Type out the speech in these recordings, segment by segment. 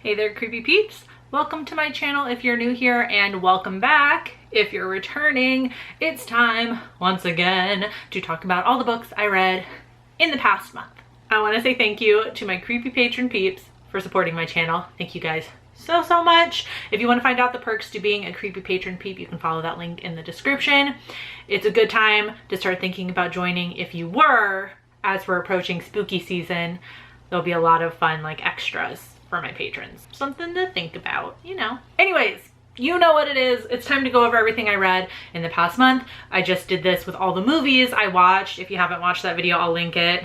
Hey there, creepy peeps. Welcome to my channel if you're new here, and welcome back if you're returning. It's time once again to talk about all the books I read in the past month. I want to say thank you to my creepy patron peeps for supporting my channel. Thank you guys so much. If you want to find out the perks to being a creepy patron peep, you can follow that link in the description. It's a good time to start thinking about joining if you were, as we're approaching spooky season. There'll be a lot of fun like extras for my patrons. Something to think about, you know. Anyways, you know what it is. It's time to go over everything I read in the past month. I just did this with all the movies I watched. If you haven't watched that video, I'll link it,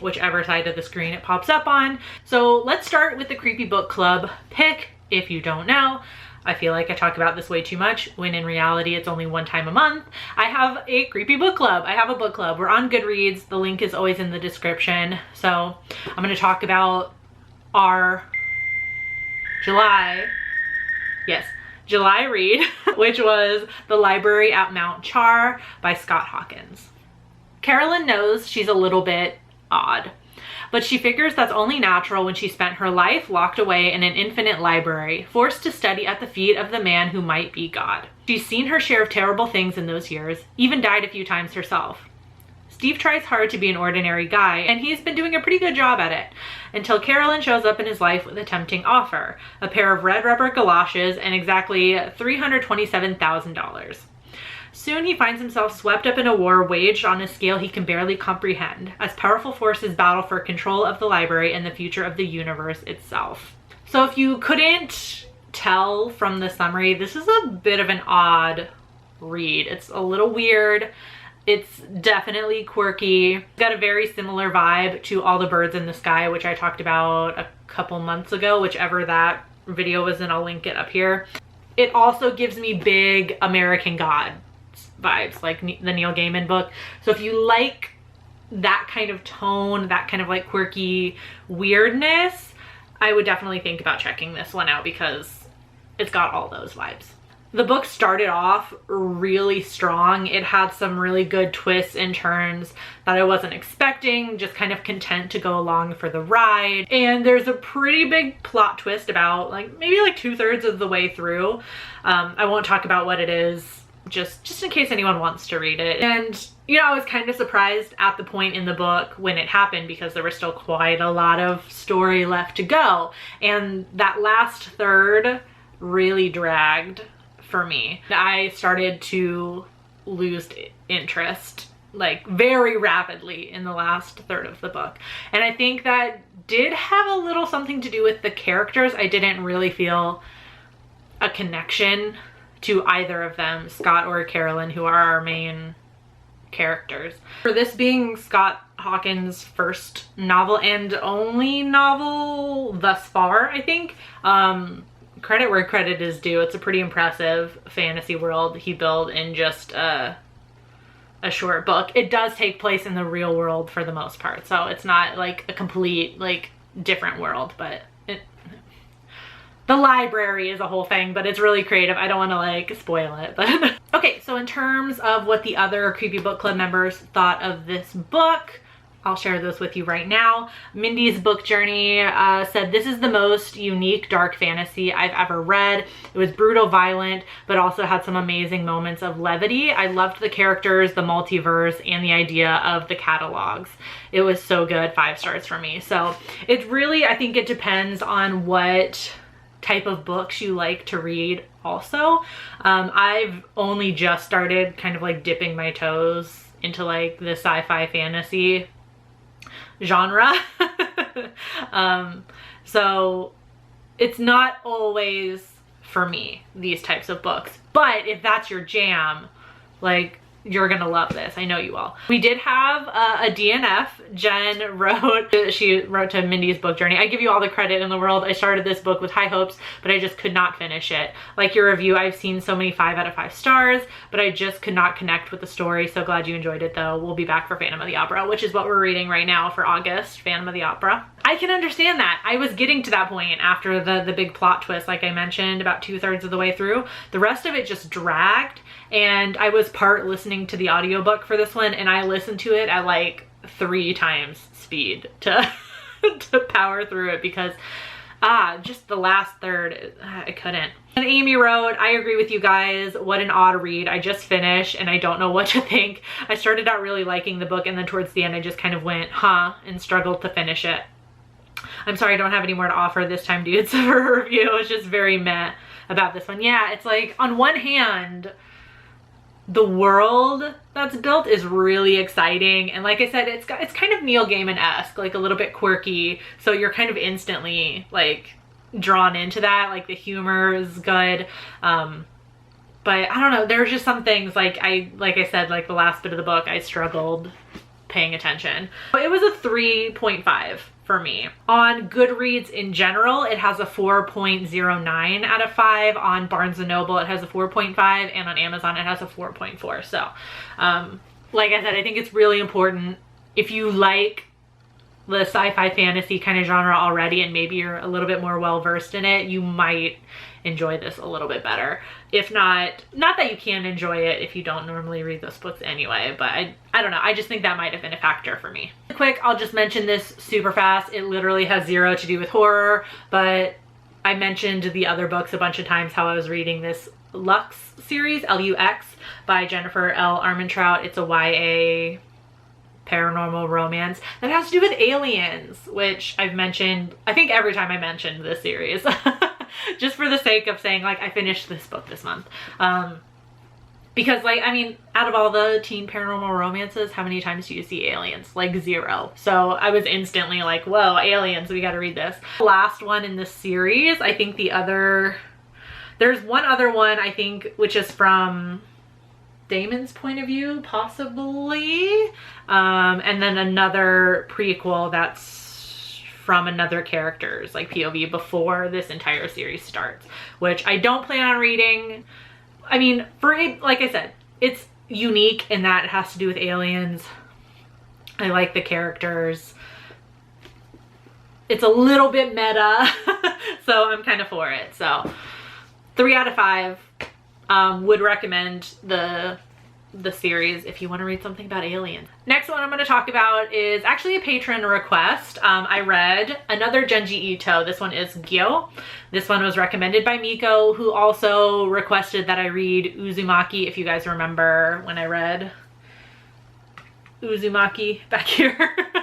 whichever side of the screen it pops up on. So let's start with the Creepy Book Club pick. If you don't know, I feel like I talk about this way too much when in reality it's only one time a month. I have a creepy book club. I have a book club. We're on Goodreads. The link is always in the description. So I'm going to talk about our July read, which was The Library at Mount Char by Scott Hawkins. Carolyn knows she's a little bit odd, but she figures that's only natural when she spent her life locked away in an infinite library, forced to study at the feet of the man who might be God. She's seen her share of terrible things in those years, even died a few times herself. Steve tries hard to be an ordinary guy, and he's been doing a pretty good job at it, until Carolyn shows up in his life with a tempting offer, a pair of red rubber galoshes and exactly $327,000. Soon he finds himself swept up in a war waged on a scale he can barely comprehend, as powerful forces battle for control of the library and the future of the universe itself. So if you couldn't tell from the summary, this is a bit of an odd read. It's a little weird. It's definitely quirky. It's got a very similar vibe to All the Birds in the Sky, which I talked about a couple months ago, whichever that video was in, I'll link it up here. It also gives me big American Gods vibes, like the Neil Gaiman book. So if you like that kind of tone, that kind of like quirky weirdness, I would definitely think about checking this one out because it's got all those vibes. The book started off really strong. It had some really good twists and turns that I wasn't expecting, just kind of content to go along for the ride. And there's a pretty big plot twist about maybe 2/3 of the way through. I won't talk about what it is, just in case anyone wants to read it. And you know, I was kind of surprised at the point in the book when it happened because there was still quite a lot of story left to go. And that last third really dragged for me. I started to lose interest very rapidly in the last third of the book. And I think that did have a little something to do with the characters. I didn't really feel a connection to either of them, Scott or Carolyn, who are our main characters. For this being Scott Hawkins' first novel and only novel thus far, I think, credit where credit is due. It's a pretty impressive fantasy world he built in just a short book. It does take place in the real world for the most part, so it's not like a complete different world, but the library is a whole thing, but it's really creative. I don't want to spoil it, but okay, so in terms of what the other Creepy Book Club members thought of this book, I'll share this with you right now. Mindy's Book Journey said, "This is the most unique dark fantasy I've ever read. It was brutal, violent, but also had some amazing moments of levity. I loved the characters, the multiverse, and the idea of the catalogs. It was so good. 5 stars for me." So it's really, I think it depends on what type of books you like to read also. I've only just started kind of dipping my toes into the sci-fi fantasy genre. So it's not always for me, these types of books, but if that's your jam, you're gonna love this. I know you will. We did have a DNF. Jen wrote, she wrote to Mindy's Book Journey. "I give you all the credit in the world. I started this book with high hopes, but I just could not finish it. Like your review, I've seen so many 5 out of 5 stars, but I just could not connect with the story. So glad you enjoyed it though. We'll be back for Phantom of the Opera," which is what we're reading right now for August, Phantom of the Opera. I can understand that. I was getting to that point after the big plot twist, like I mentioned, about 2/3 of the way through. The rest of it just dragged, and I was part listening to the audiobook for this one, and I listened to it at 3 times speed to to power through it because Just the last third, I couldn't. And Amy wrote, I agree with you guys. What an odd read. I just finished and I don't know what to think. I started out really liking the book and then towards the end I just kind of went, and struggled to finish it. I'm sorry I don't have any more to offer this time, dudes, for a review. It's just very meh about this one. Yeah, it's like, on one hand, the world that's built is really exciting, and like I said, it's kind of Neil Gaiman-esque, like a little bit quirky, so you're kind of instantly like drawn into that. Like the humor is good, but I don't know, there's just some things like I said, like the last bit of the book I struggled paying attention. But it was a 3.5 for me. On Goodreads in general, it has a 4.09 out of 5. On Barnes & Noble, it has a 4.5, and on Amazon, it has a 4.4. So, like I said, I think it's really important if you like the sci-fi fantasy kind of genre already and maybe you're a little bit more well-versed in it, you might enjoy this a little bit better. If not that you can enjoy it if you don't normally read those books anyway, but I don't know, I just think that might have been a factor for me. Quick, I'll just mention this super fast. It literally has zero to do with horror, but I mentioned the other books a bunch of times how I was reading this Lux series, L-U-X, by Jennifer L. Armentrout. It's a YA paranormal romance that has to do with aliens, which I've mentioned, I think every time I mentioned this series, just for the sake of saying like I finished this book this month. Because like, I mean, out of all the teen paranormal romances, how many times do you see aliens? Like 0. So I was instantly like, whoa, aliens, we gotta read this. Last one in the series, I think there's one other one, I think, which is from Damon's point of view, possibly, and then another prequel that's from another character's like POV before this entire series starts, which I don't plan on reading. I mean, for it, like I said, it's unique in that it has to do with aliens. I like the characters. It's a little bit meta, so I'm kind of for it. So 3 out of 5. Would recommend the series if you want to read something about aliens. Next one I'm going to talk about is actually a patron request. I read another Junji Ito. This one is Gyo. This one was recommended by Miko, who also requested that I read Uzumaki, if you guys remember when I read Uzumaki back here.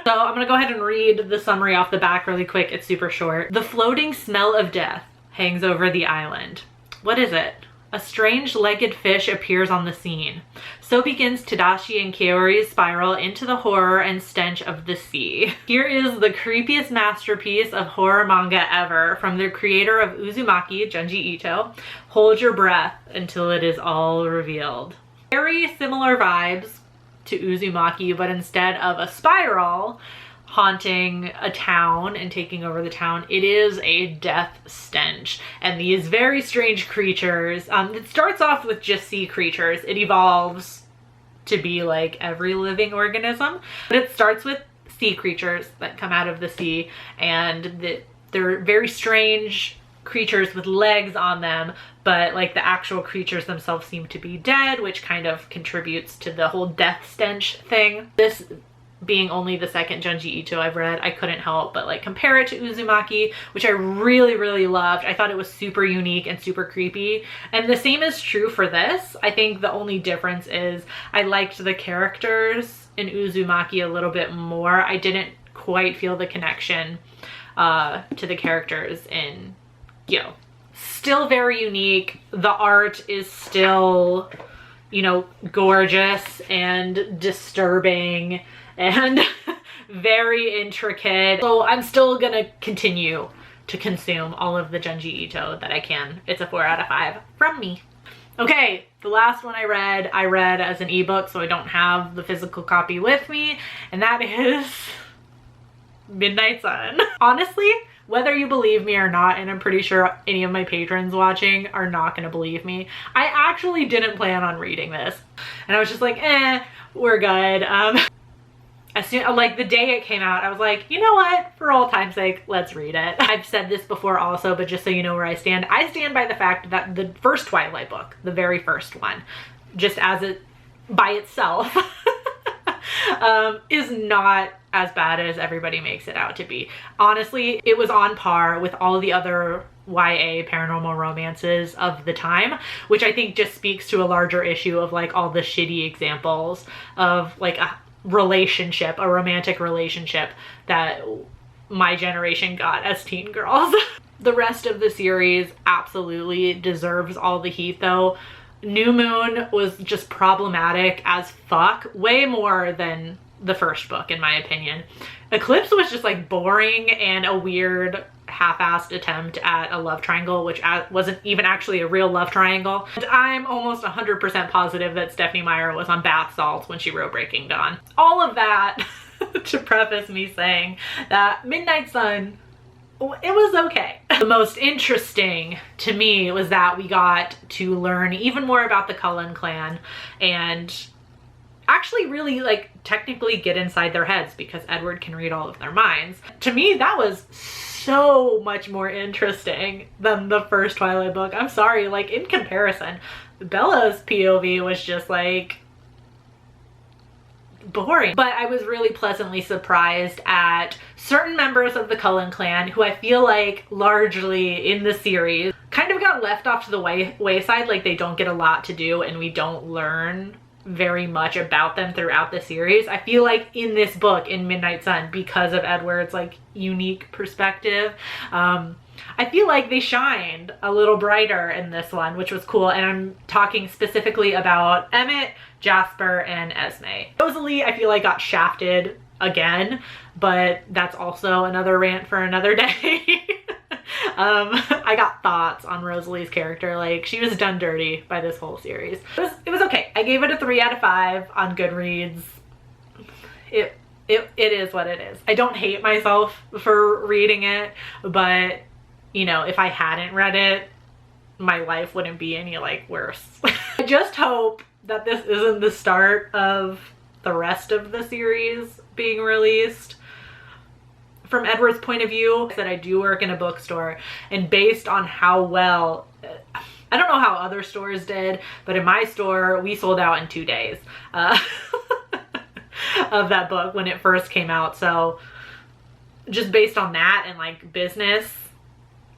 So I'm going to go ahead and read the summary off the back really quick. It's super short. The floating smell of death hangs over the island. What is it? A strange legged fish appears on the scene. So begins Tadashi and Kaori's spiral into the horror and stench of the sea. Here is the creepiest masterpiece of horror manga ever from the creator of Uzumaki, Junji Ito. Hold your breath until it is all revealed. Very similar vibes to Uzumaki, but instead of a spiral haunting a town and taking over the town, it is a death stench and these very strange creatures. It starts off with just sea creatures. It evolves to be like every living organism, but it starts with sea creatures that come out of the sea, and they're very strange creatures with legs on them, but like the actual creatures themselves seem to be dead, which kind of contributes to the whole death stench thing. This being only the second Junji Ito I've read, I couldn't help but like compare it to Uzumaki, which I really, really loved. I thought it was super unique and super creepy. And the same is true for this. I think the only difference is I liked the characters in Uzumaki a little bit more. I didn't quite feel the connection to the characters in Gyo. Still very unique. The art is still, you know, gorgeous and disturbing and very intricate. So I'm still gonna continue to consume all of the Junji Ito that I can. It's a 4 out of 5 from me. Okay, the last one I read as an ebook, so I don't have the physical copy with me, and that is Midnight Sun. Honestly, whether you believe me or not, and I'm pretty sure any of my patrons watching are not gonna believe me, I actually didn't plan on reading this. And I was just like, we're good. As soon, like the day it came out, I was like, you know what, for old time's sake, let's read it. I've said this before also, but just so you know where I stand by the fact that the first Twilight book, the very first one, just as it by itself, is not as bad as everybody makes it out to be. Honestly, it was on par with all the other YA paranormal romances of the time, which I think just speaks to a larger issue of like all the shitty examples of like a relationship, a romantic relationship that my generation got as teen girls. The rest of the series absolutely deserves all the heat though. New Moon was just problematic as fuck, way more than the first book in my opinion. Eclipse was just like boring and a weird half-assed attempt at a love triangle, which wasn't even actually a real love triangle. And I'm almost 100% positive that Stephenie Meyer was on bath salts when she wrote Breaking Dawn. All of that to preface me saying that Midnight Sun, it was okay. The most interesting to me was that we got to learn even more about the Cullen clan and actually really like technically get inside their heads because Edward can read all of their minds. To me, that was so much more interesting than the first Twilight book. I'm sorry, like in comparison, Bella's POV was just like boring. But I was really pleasantly surprised at certain members of the Cullen clan who I feel like largely in the series kind of got left off to the wayside, like they don't get a lot to do and we don't learn very much about them throughout the series. I feel like in this book, in Midnight Sun, because of Edward's like unique perspective, I feel like they shined a little brighter in this one, which was cool. And I'm talking specifically about Emmett, Jasper, and Esme. Rosalie, I feel like got shafted again, but that's also another rant for another day. I got thoughts on Rosalie's character. Like, she was done dirty by this whole series. It was okay. I gave it a 3 out of 5 on Goodreads. It is what it is. I don't hate myself for reading it, but you know, if I hadn't read it, my life wouldn't be any like worse. I just hope that this isn't the start of the rest of the series being released. From Edward's point of view, that I do work in a bookstore, and based on how well, I don't know how other stores did, but in my store, we sold out in 2 days of that book when it first came out. So just based on that and like business,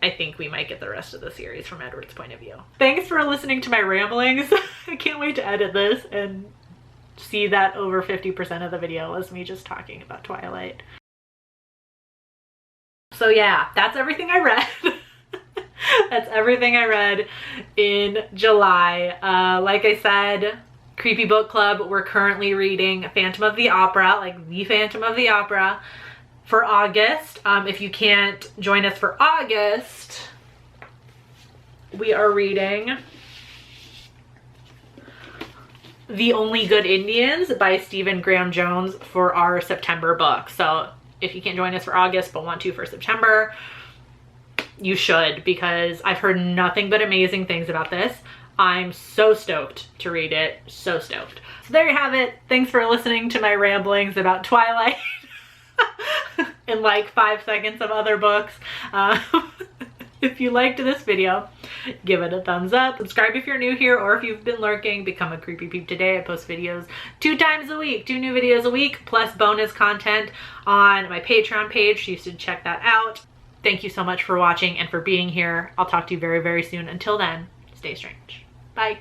I think we might get the rest of the series from Edward's point of view. Thanks for listening to my ramblings. I can't wait to edit this and see that over 50% of the video was me just talking about Twilight. So yeah, that's everything I read. That's everything I read in July. Like I said, Creepy Book Club, we're currently reading Phantom of the Opera, like the Phantom of the Opera, for August. If you can't join us for August, we are reading The Only Good Indians by Stephen Graham Jones for our September book. So if you can't join us for August but want to for September, you should, because I've heard nothing but amazing things about this. I'm so stoked to read it. So stoked. So there you have it. Thanks for listening to my ramblings about Twilight in like 5 seconds of other books. If you liked this video, give it a thumbs up. Subscribe if you're new here, or if you've been lurking, become a Creepy Peep today. I post videos 2 times a week, 2 new videos a week, plus bonus content on my Patreon page, so you should check that out. Thank you so much for watching and for being here. I'll talk to you very, very soon. Until then, stay strange. Bye.